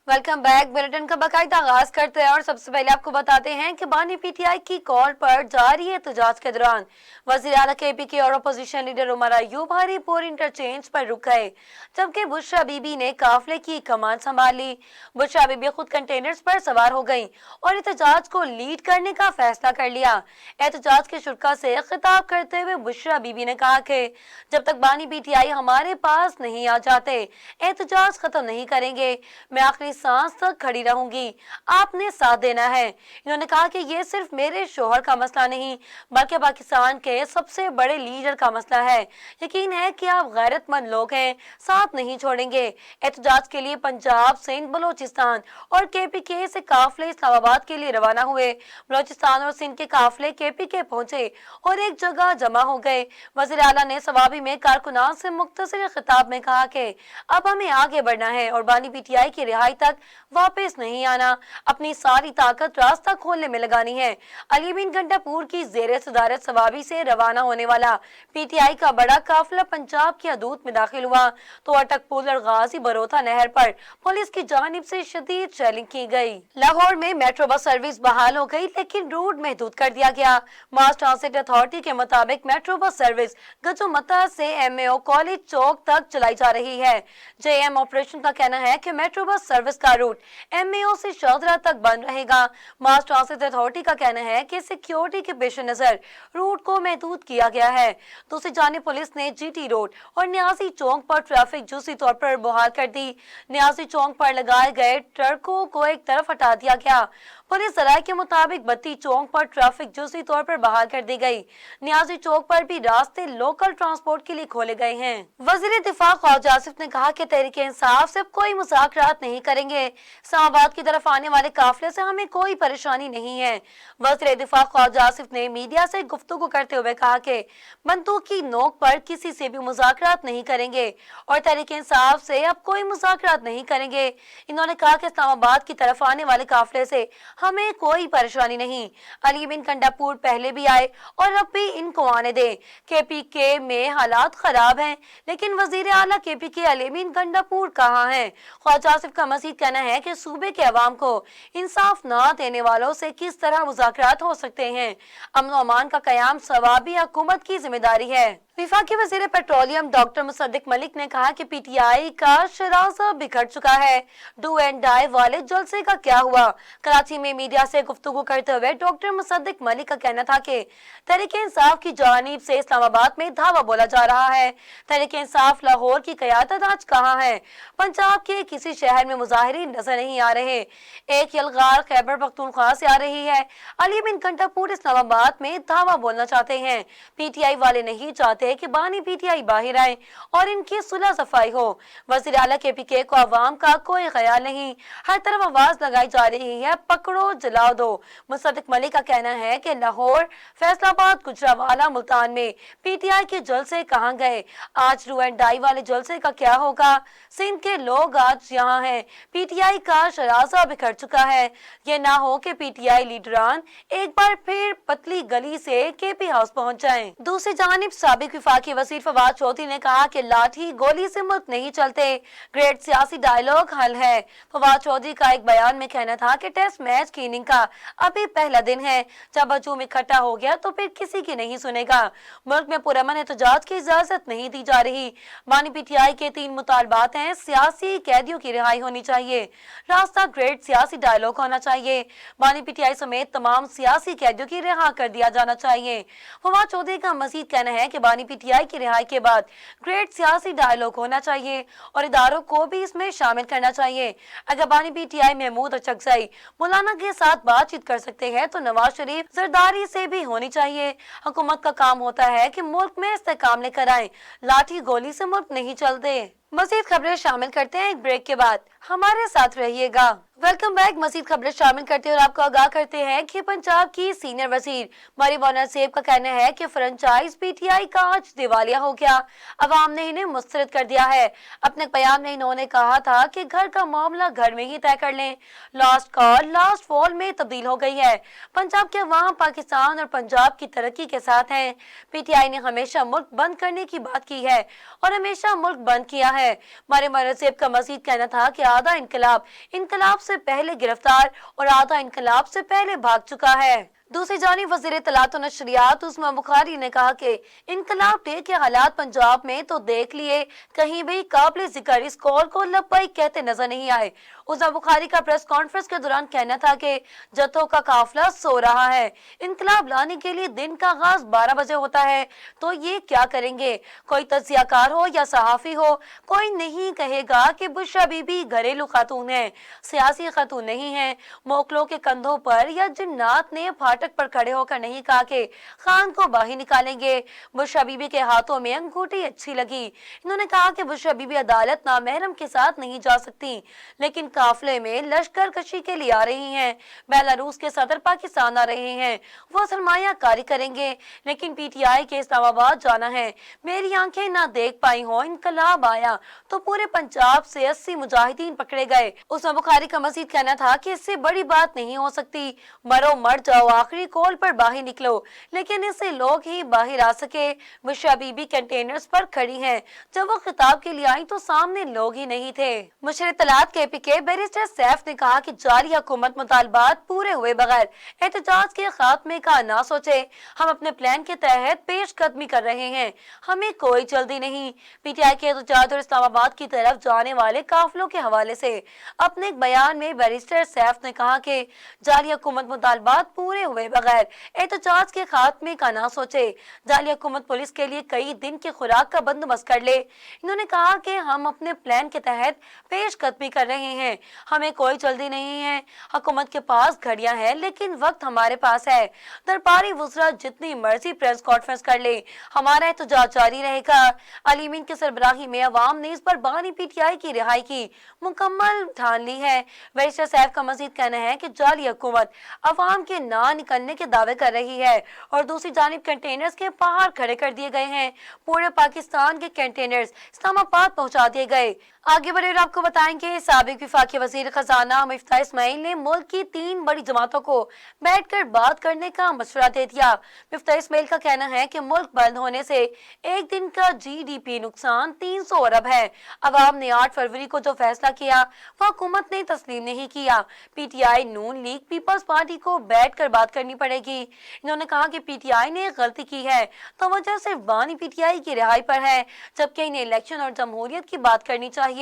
Welcome back. Bulletin का बाकायदा आगाज करते हैं और सबसे पहले आपको बताते हैं कि बानी पीटीआई की कॉल पर जारी एहतजाज के दौरान वज़ीर आला केपीके और अपोजिशन लीडर उमर अय्यूब हरीपुर इंटरचेंज पर रुक गए, जबकि बुशरा बीबी ने काफिले की कमान संभाल ली। बुशरा बीबी खुद कंटेनर्स पर सवार हो गई और एहतजाज को लीड करने का फैसला कर लिया। एहतजाज के शुरा से खिताब करते हुए बुशरा बीबी ने कहा कि जब तक बानी पीटीआई हमारे पास नहीं आ जाते एहतजाज खत्म नहीं करेंगे। मैं आखिरी सांस तक खड़ी रहूंगी, आपने साथ देना है। इन्होंने कहा कि ये सिर्फ मेरे शोहर का मसला नहीं बल्कि पाकिस्तान के सबसे बड़े लीडर का मसला है। यकीन है कि आप गैरतमंद लोग हैं, साथ नहीं छोड़ेंगे। एहतजाज के लिए पंजाब, सिंध, बलोचिस्तान और केपीके से काफिले इस्लामाबाद के लिए रवाना हुए। बलोचिस्तान और सिंध के काफिले केपीके पहुंचे और एक जगह जमा हो गए। वज़ीर आला ने सवाबी में कारकुनान से मुख्तसर खिताब में कहा कि अब हमें आगे बढ़ना है और बानी पीटीआई की रिहाई तक वापस नहीं आना, अपनी सारी ताकत रास्ता खोलने में लगानी है। अली बिन गंडापुर की ज़ेरे सदारत सवाबी से रवाना होने वाला पीटीआई का बड़ा काफिला पंजाब की हदूद में दाखिल हुआ तो अटक पुल और गाजी बरोथा नहर पर पुलिस की जानिब से शदीद चेकिंग की गई। लाहौर में मेट्रो बस सर्विस बहाल हो गई लेकिन रूट महदूद कर दिया गया। मास ट्रांसिट अथॉरिटी के मुताबिक मेट्रो बस सर्विस गजोमता से एमएओ कॉलेज चौक तक चलाई जा रही है। जेएम ऑपरेशन का कहना है कि मेट्रो बस सर्विस का रूट एमएओ से शाहदरा तक बंद रहेगा। मास ट्रांसिट अथॉरिटी का कहना है कि सिक्योरिटी के पेश नजर रूट को महदूद किया गया है। दूसरी जानिब पुलिस ने जीटी रोड और न्याजी चौक पर ट्रैफिक जुज़ी तौर पर बहाल कर दी। न्याजी चौक पर लगाए गए ट्रकों को एक तरफ हटा दिया गया। पुलिस जराये के मुताबिक बत्ती चौक पर ट्रैफिक जुज़ी तौर पर बहाल कर दी गई। न्याजी चौक पर भी रास्ते लोकल ट्रांसपोर्ट के लिए खोले गए हैं। वज़ीर दिफा ख्वाजा आसिफ ने कहा कि तहरीक इंसाफ से कोई मुज़ाकरात नहीं करेंगे। इस्लामाबाद की तरफ आने वाले काफिले से हमें कोई परेशानी नहीं है। वज़ीर दिफा ख्वाजा आसिफ ने मीडिया से गुफ्तगू करते हुए कहा कि बंदूक की नोक पर किसी से भी मुज़ाकरात नहीं करेंगे और तहरीक इंसाफ से अब कोई मुज़ाकरात नहीं करेंगे। इन्होंने कहा कि इस्लामाबाद की तरफ आने वाले काफिले से हमें कोई परेशानी नहीं। अली बिन गंडापुर पहले भी आए और अब भी इनको आने दें। केपीके में हालात खराब हैं लेकिन वजीर आला केपीके अली बिन गंडापुर कहाँ हैं? ख्वाजा आसिफ का मजीद कहना है कि सूबे के अवाम को इंसाफ न देने वालों से किस तरह मुज़ाकरात हो सकते हैं। अमन और अमान का कयाम सवाबी हुकूमत की जिम्मेदारी है। विफाकी वज़ीर पेट्रोलियम डॉक्टर मुसद्दिक मलिक ने कहा कि पीटीआई का शरासा बिखर चुका है। डू एंड डाई वाले जलसे का क्या हुआ? कराची में मीडिया से गुफ्तगू करते हुए डॉक्टर मुसद्दिक मलिक का कहना था कि तहरीक इंसाफ की जानिब से इस्लामाबाद में धावा बोला जा रहा है। तहरीक इंसाफ लाहौर की क़यादत आज कहाँ है? पंजाब के किसी शहर में मुजाहिरीन नजर नहीं आ रहे। एक यलगार खैबर पख्तूनख्वा से आ रही है। अली बिन गंडापुर इस्लामाबाद में धावा बोलना चाहते हैं। पीटीआई वाले नहीं चाहते कि बानी पीटीआई बाहर आए और इनकी सुलह सफाई हो। वज़ीर आला केपीके को अवाम का कोई ख्याल नहीं, हर तरफ आवाज लगाई जा रही है पकड़ो जलाओ दो। मुसद्दिक मलिक का कहना है कि लाहौर, फैसलाबाद, गुजरावाला, मुल्तान में पीटीआई के जलसे कहाँ गए? आज रू एंड डाई वाले जलसे का क्या होगा? सिंध के लोग आज यहाँ हैं। पीटीआई का शरासा बिखर चुका है। ये ना हो कि पीटीआई लीडरान एक बार फिर पतली गली से केपी हाउस पहुंच जाएं। दूसरी जानिब साबिक विफाकी वज़ीर फवाद चौधरी ने कहा कि लाठी गोली से मुल्क नहीं चलते, ग्रेट सियासी डायलॉग हल है। फवाद चौधरी का एक बयान में कहना था कि टेस्ट मैच की इनिंग का अभी पहला दिन है, जब हजूम इकट्ठा हो गया तो फिर किसी की नहीं सुनेगा। मुल्क में पुरअमन एहतजाज की इजाजत नहीं दी जा रही। बानी पीटीआई के 3 मुतालबात हैं। सियासी कैदियों की रिहाई होनी चाहिए, रास्ता ग्रेट सियासी डायलॉग होना चाहिए, बानी पीटीआई समेत तमाम सियासी कैदियों की रिहा कर दिया जाना चाहिए। फवाद चौधरी का मजीद कहना है कि बानी पीटीआई की रिहाई के बाद ग्रेट सियासी डायलॉग होना चाहिए और इदारों को भी इसमें शामिल करना चाहिए। अगर बानी पीटीआई महमूद अचकजई मौलाना के साथ बातचीत कर सकते हैं तो नवाज शरीफ जरदारी से भी होनी चाहिए। हुकूमत का काम होता है कि मुल्क में इस्तेकाम लेकर आए, लाठी गोली से मुल्क नहीं चलते। मजीद खबरें शामिल करते हैं एक ब्रेक के बाद, हमारे साथ रहिएगा। Welcome back. मजीद खबरें शामिल करते हैं और आपको आगाह करते हैं कि पंजाब की सीनियर वजीर मरीवाना सेब का कहना है कि फ्रेंचाइज पीटीआई का आज दिवालिया हो गया, अवाम ने इन्हें मुस्तरद कर दिया है। अपने बयान में इन्होंने कहा था कि घर का मामला घर में ही तय कर लें, लास्ट कॉल लास्ट फॉल में तब्दील हो गई है। पंजाब के अवाम पाकिस्तान और पंजाब की तरक्की के साथ हैं। पीटीआई ने हमेशा मुल्क बंद करने की बात की है और हमेशा मुल्क बंद किया है। मरीवाना सेब का मजीद कहना था कि आधा इनकलाब से पहले गिरफ्तार और आधा इनकलाब से पहले भाग चुका है। दूसरी जानिब वज़ीर इत्तलात और नशरियात उस्मान बुखारी ने कहा कि इनकलाब डे के हालात पंजाब में तो देख लिए, कहीं भी काबिल जिक्र इस कॉल को लब्बैक कहते नजर नहीं आए। उस्मान बुखारी का प्रेस कॉन्फ्रेंस के दौरान कहना था कि जत्थों का काफिला सो रहा है, इनकलाब लाने के लिए दिन का आगाज 12 बजे होता है, तो ये क्या करेंगे? कोई तज्जियाकार हो या सहाफी हो, कोई नहीं कहेगा कि बुशरा बीबी घरेलू खातून है, सियासी खातून नहीं है। मोकलों के कंधों पर या जिन्नात ने फाटक पर खड़े होकर नहीं कहा कि खान को बाहर निकालेंगे। बुशरा बीबी के हाथों में अंगूठी अच्छी लगी। इन्होंने कहा कि बुशरा बीबी अदालत नामहरम के साथ नहीं जा सकती, लेकिन काफिले में लश्कर कशी के लिए आ रही हैं। बेलारूस के सदर पाकिस्तान आ रहे हैं, वो सरमाया कारी करेंगे, लेकिन पीटीआई के इस्लामाबाद जाना है। मेरी आंखें ना देख पाई हो, इनकलाब आया तो पूरे पंजाब से 80 मुजाहिदीन पकड़े गए। उस्मान बुखारी का मजीद कहना था कि इससे बड़ी बात नहीं हो सकती, मरो मर जाओ, आखिरी कॉल पर बाहर निकलो, लेकिन इससे लोग ही बाहर आ सके। बुशरा बीबी कंटेनर्स पर खड़ी हैं, जब वो खिताब के लिए आई तो सामने लोग ही नहीं थे। मुशर्रिफ इत्तलात के पीके बैरिस्टर सैफ ने कहा कि जाली हुकूमत मुतालबात पूरे हुए बगैर एहतजाज के खात्मे का ना सोचे। हम अपने प्लान के तहत पेश कदमी कर रहे हैं, हमें कोई जल्दी नहीं। पीटीआई के एहतजाज और इस्लामाबाद की तरफ जाने वाले काफिलों के हवाले से अपने एक बयान में बैरिस्टर सैफ ने कहा कि जाली हुकूमत मुतालबात पूरे हुए बगैर एहतजाज के खात्मे का ना सोचे। जाली हुकूमत पुलिस के लिए कई दिन की खुराक का बंदोबस्त कर ले। इन्होंने कहा कि हम अपने प्लान के तहत पेश कदमी कर रहे हैं, हमें कोई जल्दी नहीं है। हुकूमत के पास घड़ियां हैं, लेकिन वक्त हमारे पास है। दरबारी वुज़रा जितनी मर्जी प्रेस कॉन्फ्रेंस कर ले, हमारा एहतजाज जारी रहेगा। अलीमीन की सरबराही में अवाम ने इस पर बानी पीटीआई की रिहाई की मुकम्मल ठान ली है। बैरिस्टर सैफ का मजीद कहना है कि जाली हुकूमत अवाम के ना निकलने के दावे कर रही है और दूसरी जानिब कंटेनर्स के पहाड़ खड़े कर दिए गए हैं। पूरे पाकिस्तान के कंटेनर्स इस्लामाबाद पहुंचा दिए गए। आगे बढ़े और आपको बताएंगे साबिक वफाकी वजीर खजाना मिफ्ताह इस्माइल ने मुल्क की 3 बड़ी जमातों को बैठकर बात करने का मशवरा दे दिया। मिफ्ताह इस्माइल का कहना है कि मुल्क बंद होने से एक दिन का जीडीपी नुकसान 300 अरब है। अवाम ने 8 फरवरी को जो फैसला किया वह हुकूमत ने तस्लीम नहीं किया। पीटीआई, नून लीग, पीपल्स पार्टी को बैठकर बात करनी पड़ेगी। इन्होंने कहा कि पीटीआई ने गलती की है तो वजह सिर्फ बानी पीटीआई की रिहाई पर है, जबकि इन्हें इलेक्शन और जमहूरियत की बात करनी चाहिए।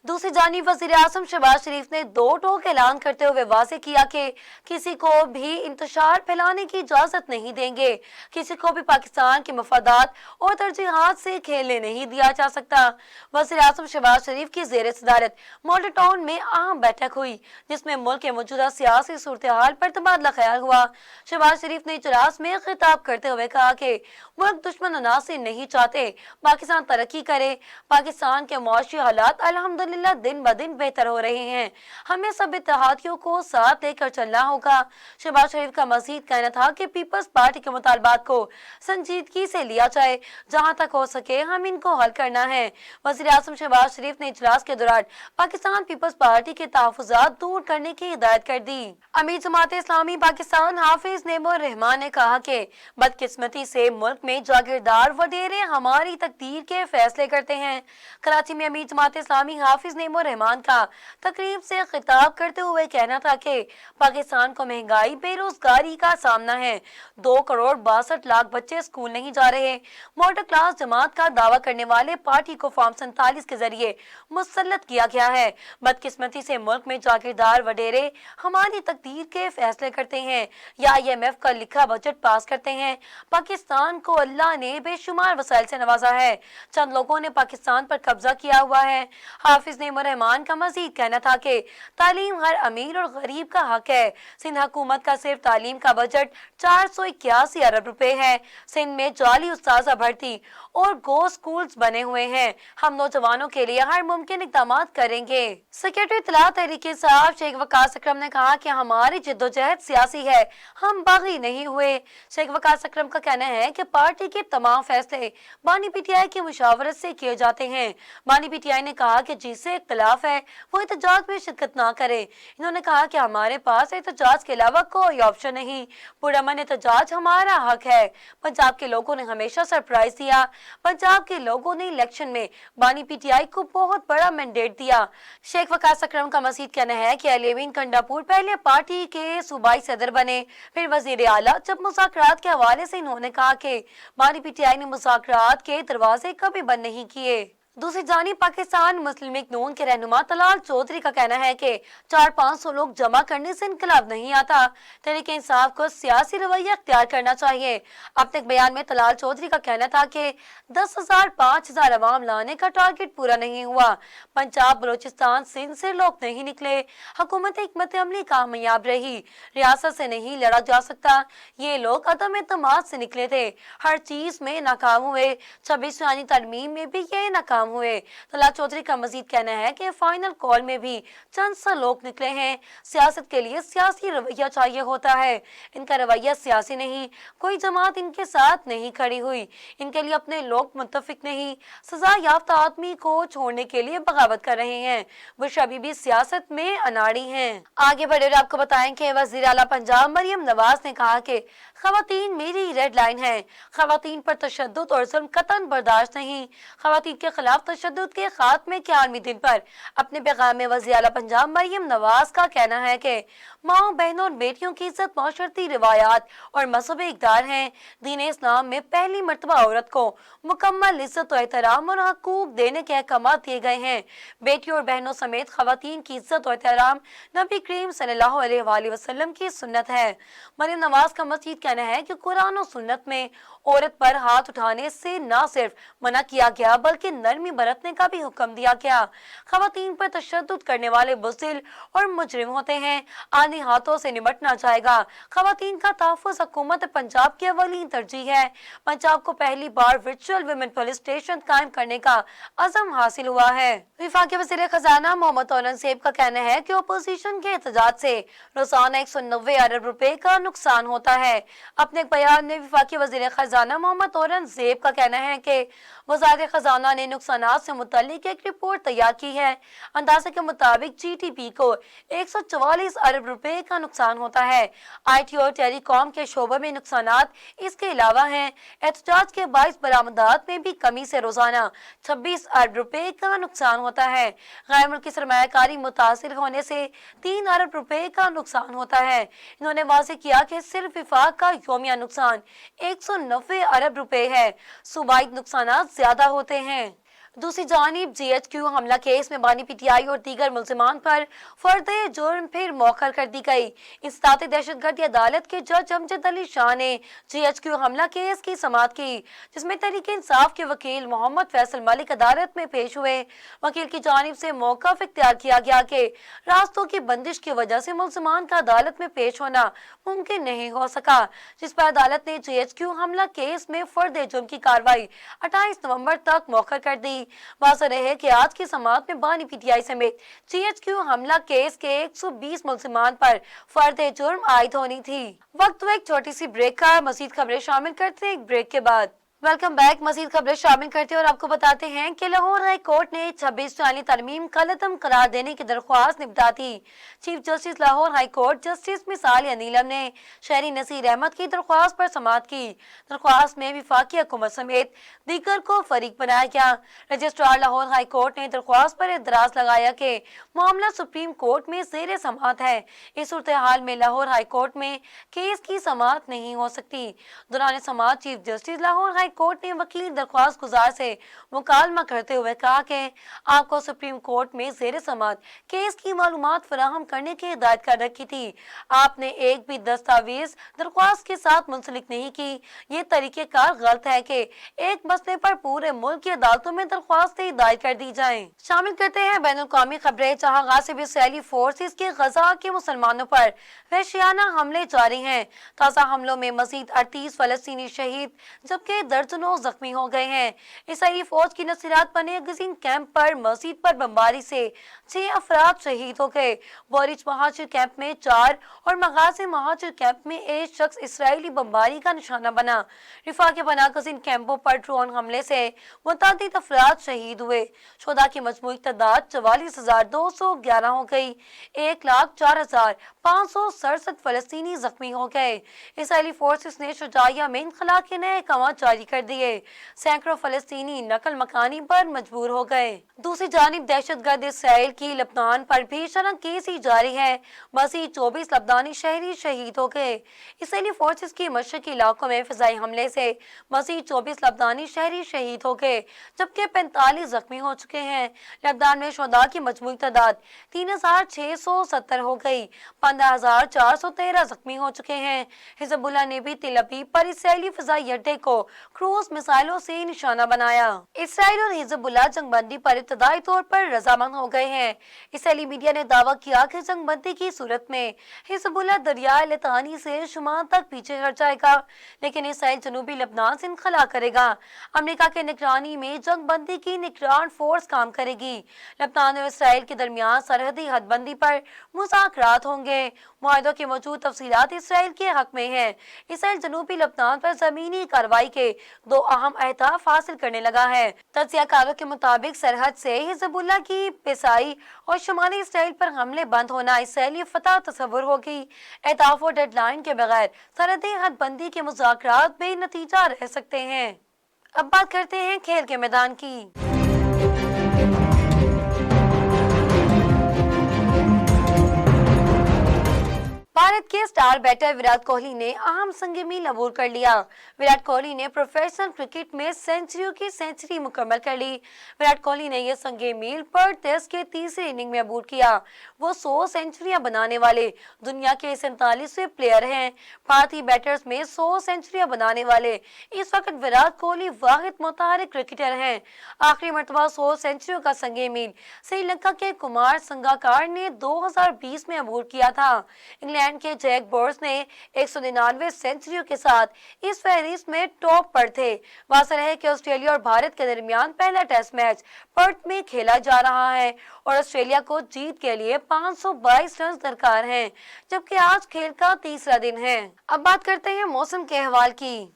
दूसरी जानिब वज़ीर आज़म शहबाज शरीफ ने 2 टोक ऐलान करते हुए वाज़ेह किया कि किसी को भी इंतशार फैलाने की इजाजत नहीं देंगे। किसी को भी पाकिस्तान के मफादात और तरजीहात से खेलने नहीं दिया जा सकता। वज़ीर आज़म शहबाज शरीफ की ज़ेर सदारत मॉडल टाउन में अहम बैठक हुई, जिसमें मुल्क के मौजूदा सियासी सूरत हाल पर तबादला ख्याल हुआ। शहबाज शरीफ ने इजलास में खिताब करते हुए कहा कि मुल्क दुश्मन अनासिर नहीं चाहते, पाकिस्तान तरक्की करे। पाकिस्तान के मुआशी हालात अल्हम्दुलिल्लाह दिन ब दिन बेहतर हो रहे हैं, हमें सब इत्तेहादियों को साथ लेकर चलना होगा। शहबाज शरीफ का मजीद कहना था कि पीपल्स पार्टी के मुतालबात को संजीदगी से लिया जाए, जहां तक हो सके हम इनको हल करना है। वज़ीर आज़म शहबाज शरीफ ने इजलास के दौरान पाकिस्तान पीपल्स पार्टी के तहफ़्फ़ुज़ात दूर करने की हिदायत कर दी। अमीर जमात इस्लामी पाकिस्तान हाफिज नेमोर रहमान ने कहा कि बदकिस्मती से मुल्क में जागीरदार वडेरे हमारी तकदीर के फैसले करते हैं। कराची में अमीर जमात इस्लामी हाफिज नेमोर रहमान का तकरीब से खिताब करते हुए कहना था कि पाकिस्तान को महंगाई, बेरोजगारी का सामना है। 2 करोड़ 62 लाख बच्चे स्कूल नहीं जा रहे। मॉडल क्लास जमात का दावा करने वाले पार्टी को फॉर्म 47 के जरिए मुसल्लत किया गया है। बदकिस्मती से मुल्क में जागीरदार वडेरे हमारी तकदीर के फैसले करते हैं या IMF का लिखा बजट पास करते हैं। पाकिस्तान को अल्लाह ने बेशुमार वसाइल से नवाजा है, चंद लोगों ने पाकिस्तान पर कब्जा किया हुआ है। हाफिज हाफिज नईमुर रहमान का मजीद कहना था कि तालीम हर अमीर और गरीब का हक है। सिंध हुकूमत का सिर्फ तालीम का बजट 481 अरब रुपए है। सिंध में जाली उस्ताजा भर्ती और गो स्कूल्स बने हुए हैं। हम नौजवानों के लिए हर मुमकिन इकदाम करेंगे। सेक्रेटरी इत्तलाह तहरीक इंसाफ शेख वकास अकरम ने कहा कि हमारी जिद्दोजहद सियासी है, हम बागी नहीं हुए। शेख वकास अकरम का कहना है कि पार्टी के तमाम फैसले बानी पीटीआई की मुशावरत से किए जाते हैं। बानी पीटीआई ने कहा कि जिससे इख्तलाफ है वो एहतजाज में शिरकत ना करे। इन्होंने कहा कि हमारे पास एहतजाज के अलावा कोई ऑप्शन नहीं, पुरअमन एहतजाज हमारा हक है। पंजाब के लोगों ने हमेशा सरप्राइज दिया। पंजाब के लोगों ने इलेक्शन में बानी पीटीआई को बहुत बड़ा मैंडेट दिया। शेख वकास अकरम का मजीद कहना है कि अलीमीन कंडापुर पहले पार्टी के सूबाई सदर बने, फिर वजीर आला। जब मुज़ाकरात के हवाले से इन्होंने कहा कि बानी पीटीआई ने मुज़ाकरात के दरवाजे कभी बंद नहीं किए। दूसरी जानिब पाकिस्तान मुस्लिम लीग नून के रहनुमा तलाल चौधरी का कहना है कि 400-500 लोग जमा करने से इनकलाब नहीं आता। तहरीक इंसाफ को सियासी रवैया अख्तियार करना चाहिए। अपने एक बयान में तलाल चौधरी का कहना था कि 10,000-5,000 अवाम लाने का टारगेट पूरा नहीं हुआ। पंजाब, बलोचिस्तान, सिंध से लोग नहीं निकले। हुकूमत हिकमत अमली कामयाब रही। रियासत से नहीं लड़ा जा सकता। ये लोग अदम एतमाद से निकले थे, हर चीज में नाकाम हुए। 26वीं तरमीम में भी ये नाकाम हुए। तलाल चौधरी का मजीद कहना है कि फाइनल कॉल में भी चंद सा लोग निकले हैं। सियासत के लिए सियासी रवैया चाहिए होता है, इनका रवैया सियासी नहीं। कोई जमात इनके साथ नहीं खड़ी हुई, इनके लिए अपने लोग मुत्तफिक नहीं। सजा याफ्ता आदमी को छोड़ने के लिए बगावत कर रहे हैं। बुश अभी भी सियासत में अनाड़ी हैं। आगे बढ़े और आपको बताएं कि वज़ीर आला पंजाब मरियम नवाज ने कहा कि खवातीन मेरी रेड लाइन है। खवातीन पर तशद्दुद और जुल्म कतन बर्दाश्त नहीं। खवातीन के खिलाफ तशद्दुद के खात्मे के आलमी दिन पर अपने पैगाम में वज़ीर आला पंजाब मरियम नवाज का कहना है कि माओ बहनों और बेटियों की इज्जत माशरती रिवायात और मजहबी इक़दार हैं। दीन इस्लाम में पहली मर्तबा औरत को मुकम्मल इज्जत और एहतराम और हकूक देने के अहकाम दिए गए हैं। बेटियों और बहनों समेत खवातीन की इज्जत और एहतराम नबी करीम सल्लल्लाहु अलैहि वसल्लम की सुन्नत है। मरियम नवाज का मज़ीद कहना है कि कुरान और सुन्नत में औरत पर हाथ उठाने से न सिर्फ मना किया गया बल्कि नरमी बरतने का भी हुक्म दिया गया। खवातीन पर तशद्दुद करने वाले बुज़दिल और मुजरिम होते हैं, आने हाथों से निपटना चाहेगा। खवातीन का तहफ़्फ़ुज़ हुकूमत पंजाब की अवलीन तरजीह है। पंजाब को पहली बार वर्चुअल वुमेन पुलिस स्टेशन कायम करने का अज़म हासिल हुआ है। वफाकी वज़ीर खजाना मोहम्मद औरंगज़ेब का कहना है कि अपोजिशन के एहतजाज से रोजाना 190 अरब रुपए का नुकसान होता है। अपने एक बयान में वफाकी वज़ीर खजाना मोहम्मद औरंगज़ेब का कहना है कि वज़ारत खजाना ने नुकसानात से मुतालिक एक रिपोर्ट तैयार की है। अंदाजे के मुताबिक जीडीपी को 144 अरब रुपए का नुकसान होता है। आईटी और टेलीकॉम के शोबे में नुकसानात इसके अलावा हैं। एहतजाज के 22 बरामदात में भी कमी से रोजाना 26 अरब रुपए का नुकसान होता है। गैर मुल्की सरमायाकारी मुतासिर होने से 3 अरब रुपए का नुकसान होता है। इन्होंने वाज़ेह किया कि सिर्फ विफाक का यौमिया नुकसान 190 अरब रुपए है। सूबाई नुकसानात ज्यादा होते हैं। दूसरी जानिब जीएचक्यू हमला केस में बानी पीटीआई और दीगर मुल्जिमान पर फर्द जुर्म फिर मौखर कर दी गई। इंसदाद दहशतगर्दी अदालत के जज अमजद अली शाह ने जीएचक्यू हमला केस की समाअत की, जिसमें तहरीक इंसाफ के वकील मोहम्मद फैसल मलिक अदालत में पेश हुए। वकील की जानिब से मौक़िफ़ इख्तियार किया गया कि रास्तों की बंदिश की वजह से मुल्जिमान का अदालत में पेश होना मुमकिन नहीं हो सका, जिस पर अदालत ने जीएचक्यू हमला केस में फर्द जुर्म की कार्रवाई 28 नवंबर तक मौखर कर दी। वाज़ेह रहे कि आज की समाअत में बानी पीटीआई समेत जीएचक्यू हमला केस के 120 मुल्जिमान पर फर्द जुर्म आयद होनी थी। वक्त हुआ एक छोटी सी ब्रेक का। मज़ीद खबरें शामिल करते हैं एक ब्रेक के बाद। Welcome back. मज़ीद खबरें शामिल करते हैं और आपको बताते हैं कि लाहौर हाई कोर्ट ने 26वीं तरमीम कलअदम करार देने की दरख्वास्त निपटा दी। Chief justice Lahore high court justice मिसाल नीलम ने शहरी नसीर अहमद की दरख्वास्त पर समाअत की। दरख्वास्त में वफाकी हुकूमत समेत दीगर को फरीक बनाया गया। रजिस्ट्रार लाहौर हाई कोर्ट ने दरख्वास्त पर एतराज लगाया कि मामला सुप्रीम कोर्ट में ज़ेर समाअत है। इस सूरत हाल में लाहौर हाई कोर्ट में केस की समाअत नहीं हो सकती। दौरान समाअत chief justice Lahore high court نے وکیل درخواست گزار سے مکالمہ کرتے ہوئے کہا کہ آپ کو سپریم کورٹ میں زیر سماعت کیس کی معلومات فراہم کرنے کی ہدایت کر رکھی تھی۔ آپ نے ایک بھی دستاویز درخواست کے ساتھ منسلک نہیں کی۔ یہ طریقہ کار غلط ہے کہ ایک مسئلے پر پورے ملک کی عدالتوں میں درخواستیں دائر کر دی جائیں۔ شامل کرتے ہیں بین الاقوامی خبریں، جہاں غاصب اسرائیلی فورسز کے غزہ کے مسلمانوں پر وحشیانہ حملے جاری ہیں۔ تازہ حملوں میں مزید 38 فلسطینی شہید جبکہ درجنوں زخمی ہو گئے ہیں۔ اسرائیلی فوج کی نصیرات پر غزین کیمپ پر مسجد پر بمباری سے 6 افراد شہید ہو گئے۔ بورچ مہاجر کیمپ میں 4 اور مغازی مہاجر کیمپ میں 1 شخص اسرائیلی بمباری کا نشانہ بنا۔ رفح کے پناہ گزین کیمپوں پر ڈرون حملے سے متعدد افراد شہید ہوئے۔ شہداء کی مجموعی تعداد 44,211 ہو گئی۔ 1,04,567 فلسطینی زخمی ہو گئے۔ اسرائیلی فورسز نے شجاعیہ میں انخلا کے نئے احکامات جاری کر دیے۔ سینکڑوں فلسطینی نقل مکانی پر مجبور ہو گئے۔ دوسری جانب دہشت گرد اسرائیل کی لبنان پر بھی شرنگیزی جاری ہے۔ مزید 24 لبنانی شہری شہید ہو گئے۔ اسرائیلی فورسز کی مشرقی علاقوں میں فضائی حملے سے مزید 24 لبنانی شہری شہید ہو گئے جبکہ 45 زخمی ہو چکے ہیں۔ لبنان میں شہداء کی مجموعی تعداد 3,670 ہو گئی۔ 15,413 زخمی ہو چکے ہیں۔ حزب اللہ نے بھی تل ابیب پر اسرائیلی فضائی اڈے کو کروز میزائلوں سے نشانہ بنایا۔ اسرائیل اور حزب اللہ جنگ بندی پر ابتدائی طور پر رضامند ہو گئے ہیں۔ اسرائیلی میڈیا نے دعویٰ کیا کہ جنگ بندی کی صورت میں حزب اللہ دریائے لطانی سے شمال تک پیچھے ہٹ جائے گا، لیکن اسرائیل جنوبی لبنان سے انخلا کرے گا۔ امریکہ کے نگرانی میں جنگ بندی کی نگران فورس کام کرے گی۔ لبنان اور اسرائیل کے درمیان سرحدی حد بندی پر مذاکرات ہوں گے۔ معاہدوں کی موجود تفصیلات اسرائیل کے حق میں ہیں۔ اسرائیل جنوبی لبنان پر زمینی کارروائی کے 2 اہم اہداف حاصل کرنے لگا ہے۔ تجزیہ کاروں کے مطابق سرحد سے حزب اللہ کی پیسائی اور شمالی اسرائیل پر حملے بند ہونا اسرائیلی فتح تصور ہوگی۔ اہداف اور ڈیڈ لائن کے بغیر سرحدی حد بندی کے مذاکرات بے نتیجہ رہ سکتے ہیں۔ اب بات کرتے ہیں کھیل کے میدان کی۔ بھارت کے سٹار بیٹر وراٹ کوہلی نے اہم سنگ میل عبور کر لیا۔ وراٹ کوہلی نے پروفیشنل کرکٹ میں سینچریوں کی سینچری مکمل کر لی۔ وراٹ کوہلی نے یہ سنگ میل پر ٹیسٹ کے تیسرے اننگ میں عبور کیا۔ وہ 100 سینچریاں بنانے والے دنیا کے 47ویں پلیئر ہیں۔ بھارتی بیٹرز میں 100 سینچریاں بنانے والے اس وقت وراٹ کوہلی واحد متحرک کرکٹر ہیں۔ آخری مرتبہ 100 سینچریوں کا سنگ میل سری لنکا کے کمار سنگاکار نے 2020 میں عبور کیا تھا۔ انگلینڈ کے جیک بورس نے 199 سینچریوں کے ساتھ اس فہرست میں ٹاپ پر تھے۔ واضح ہے کہ آسٹریلیا اور بھارت کے درمیان پہلا ٹیسٹ میچ پرتھ میں کھیلا جا رہا ہے اور آسٹریلیا کو جیت کے لیے 522 رنز درکار ہیں، جبکہ آج کھیل کا تیسرا دن ہے۔ اب بات کرتے ہیں موسم کے احوال کی۔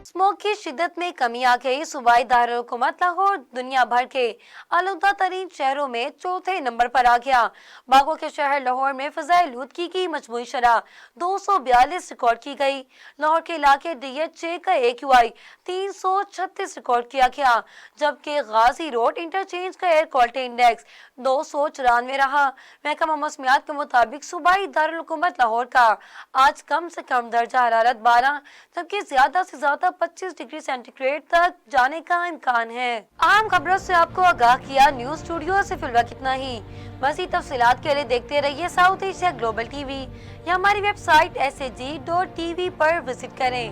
اسموگ کی شدت میں کمی آ گئی۔ صوبائی دارالحکومت لاہور دنیا بھر کے آلودہ ترین شہروں میں چوتھے نمبر پر آ گیا۔ باغوں کے شہر لاہور میں فضائی آلودگی کی مجموعی شرح 242 ریکارڈ کی گئی۔ لاہور کے علاقے DH6 کا AQI 336 ریکارڈ کیا گیا، جبکہ غازی روڈ انٹرچینج کا ایئر کوالٹی انڈیکس 294 رہا۔ محکمہ موسمیات کے مطابق صوبائی دارالحکومت لاہور کا آج کم سے کم درجہ حرارت 12 جبکہ زیادہ سے زیادہ 25 ڈگری سینٹی گریڈ تک جانے کا امکان ہے۔ اہم خبروں سے آپ کو آگاہ کیا نیوز اسٹوڈیو سے فی الوقت اتنا ہی۔ مزید تفصیلات کے لیے دیکھتے رہیے ساؤتھ ایشیا گلوبل TV یا ہماری ویب سائٹ SAG.TV پر وزٹ کریں۔